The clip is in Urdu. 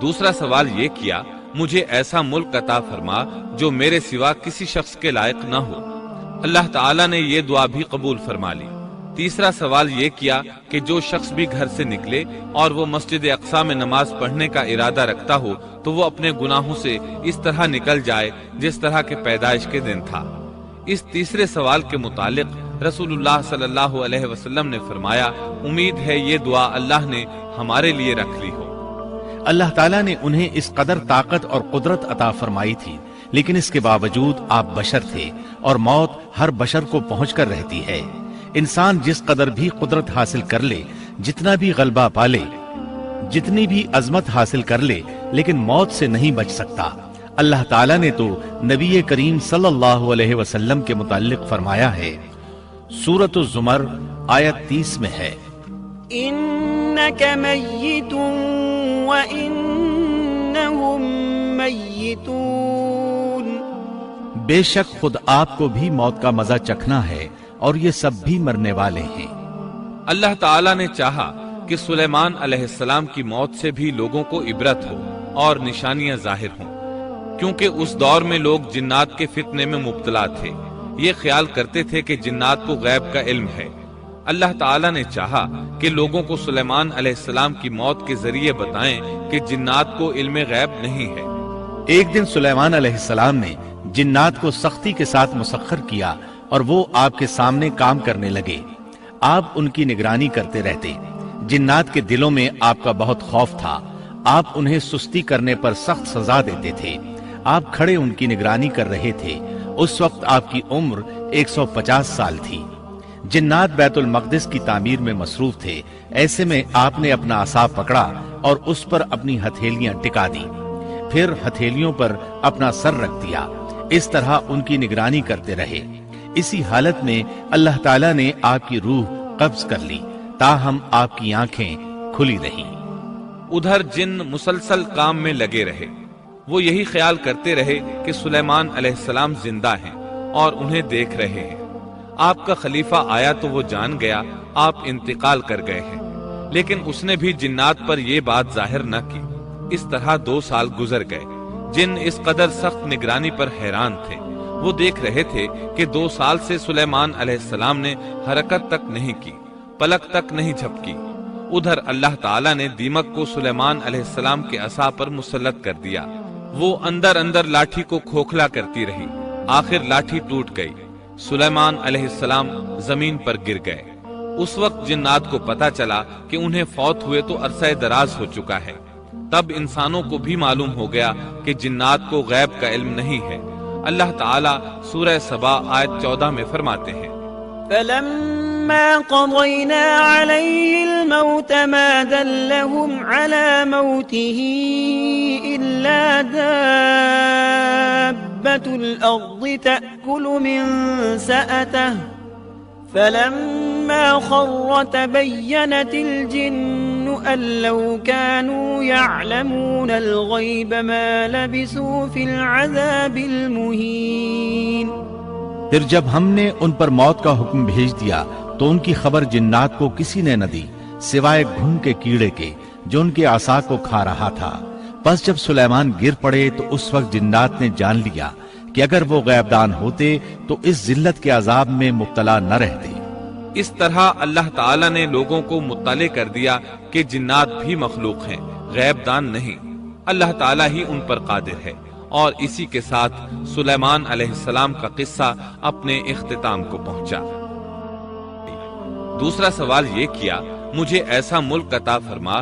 دوسرا سوال یہ کیا مجھے ایسا ملک عطا فرما جو میرے سوا کسی شخص کے لائق نہ ہو۔ اللہ تعالیٰ نے یہ دعا بھی قبول فرما لی۔ تیسرا سوال یہ کیا کہ جو شخص بھی گھر سے نکلے اور وہ مسجد اقصی میں نماز پڑھنے کا ارادہ رکھتا ہو تو وہ اپنے گناہوں سے اس طرح نکل جائے جس طرح کے پیدائش کے دن تھا۔ اس تیسرے سوال کے متعلق رسول اللہ صلی اللہ علیہ وسلم نے فرمایا امید ہے یہ دعا اللہ نے ہمارے لیے رکھ لی ہو۔ اللہ تعالیٰ نے انہیں اس قدر طاقت اور قدرت عطا فرمائی تھی، لیکن اس کے باوجود آپ بشر تھے اور موت ہر بشر کو پہنچ کر رہتی ہے۔ انسان جس قدر بھی قدرت حاصل کر لے، جتنا بھی غلبہ پالے، جتنی بھی عظمت حاصل کر لے، لیکن موت سے نہیں بچ سکتا۔ اللہ تعالیٰ نے تو نبی کریم صلی اللہ علیہ وسلم کے متعلق فرمایا ہے، سورۃ الزمر آیت 30 میں ہے، انک میت وانہم میتون، بے شک خود آپ کو بھی موت کا مزہ چکھنا ہے اور یہ سب بھی مرنے والے ہیں۔ اللہ تعالیٰ نے چاہا کہ سلیمان علیہ السلام کی موت سے بھی لوگوں کو عبرت ہو اور نشانیاں ظاہر ہوں، کیونکہ اس دور میں لوگ جنات کے فتنے میں مبتلا تھے۔ یہ خیال کرتے تھے کہ جنات کو غیب کا علم ہے۔ اللہ تعالیٰ نے چاہا کہ لوگوں کو سلیمان علیہ السلام کی موت کے ذریعے بتائیں کہ جنات کو علم غیب نہیں ہے۔ ایک دن سلیمان علیہ السلام نے جنات کو سختی کے ساتھ مسخر کیا اور وہ آپ کے سامنے کام کرنے لگے۔ آپ ان کی نگرانی کرتے رہتے۔ جنات کے دلوں میں آپ کا بہت خوف تھا۔ آپ انہیں سستی کرنے پر سخت سزا دیتے تھے۔ آپ کھڑے ان کی نگرانی کر رہے تھے۔ اس وقت آپ کی عمر 150 سال تھی۔ جنات بیت المقدس کی تعمیر میں مصروف تھے۔ ایسے میں آپ نے اپنا عصا پکڑا اور اس پر اپنی ہتھیلیاں ٹکا دی، پھر ہتھیلیوں پر اپنا سر رکھ دیا۔ اس طرح ان کی نگرانی کرتے رہے۔ اسی حالت میں اللہ تعالیٰ نے آپ کی روح قبض کر لی، تاہم آپ کی آنکھیں کھلی رہیں۔ ادھر جن مسلسل کام میں لگے رہے۔ وہ یہی خیال کرتے رہے کہ سلیمان علیہ السلام زندہ ہیں اور انہیں دیکھ رہے ہیں۔ آپ کا خلیفہ آیا تو وہ جان گیا آپ انتقال کر گئے ہیں، لیکن اس نے بھی جنات پر یہ بات ظاہر نہ کی۔ اس طرح 2 سال گزر گئے۔ جن اس قدر سخت نگرانی پر حیران تھے۔ وہ دیکھ رہے تھے کہ 2 سال سے سلیمان علیہ السلام نے حرکت تک نہیں کی، پلک تک نہیں جھپکی۔ ادھر اللہ تعالیٰ نے دیمک کو سلیمان علیہ السلام کے عصا پر مسلط کر دیا۔ وہ اندر اندر لاٹھی کو کھوکھلا کرتی رہی۔ آخر لاٹھی ٹوٹ گئی۔ سلیمان علیہ السلام زمین پر گر گئے۔ اس وقت جنات کو پتا چلا کہ انہیں فوت ہوئے تو عرصہ دراز ہو چکا ہے۔ تب انسانوں کو بھی معلوم ہو گیا کہ جنات کو غیب کا علم نہیں ہے۔ اللہ تعالیٰ سورہ سبا آیت 14 میں فرماتے ہیں، فلما قضينا عليه الموت ما دلهم على موته إلا دابة الأرض تأكل من سأته فلما خر تبينت الجن أن لو كانوا يعلمون الغيب ما لبثوا في العذاب المهين۔ پھر جب ہم نے ان پر موت کا حکم بھیج دیا تو ان کی خبر جنات کو کسی نے نہ دی سوائے گھن کے کیڑے کے جو ان کے عصا کو کھا رہا تھا۔ پس جب سلیمان گر پڑے تو اس وقت جنات نے جان لیا کہ اگر وہ غیب دان ہوتے تو اس ذلت کے عذاب میں مبتلا نہ رہتے۔ اس طرح اللہ تعالیٰ نے لوگوں کو مطلع کر دیا کہ جنات بھی مخلوق ہیں، غیب دان نہیں۔ اللہ تعالیٰ ہی ان پر قادر ہے۔ اور اسی کے ساتھ سلیمان علیہ السلام کا قصہ اپنے اختتام کو پہنچا۔ دوسرا سوال یہ کیا مجھے ایسا ملک عطا فرما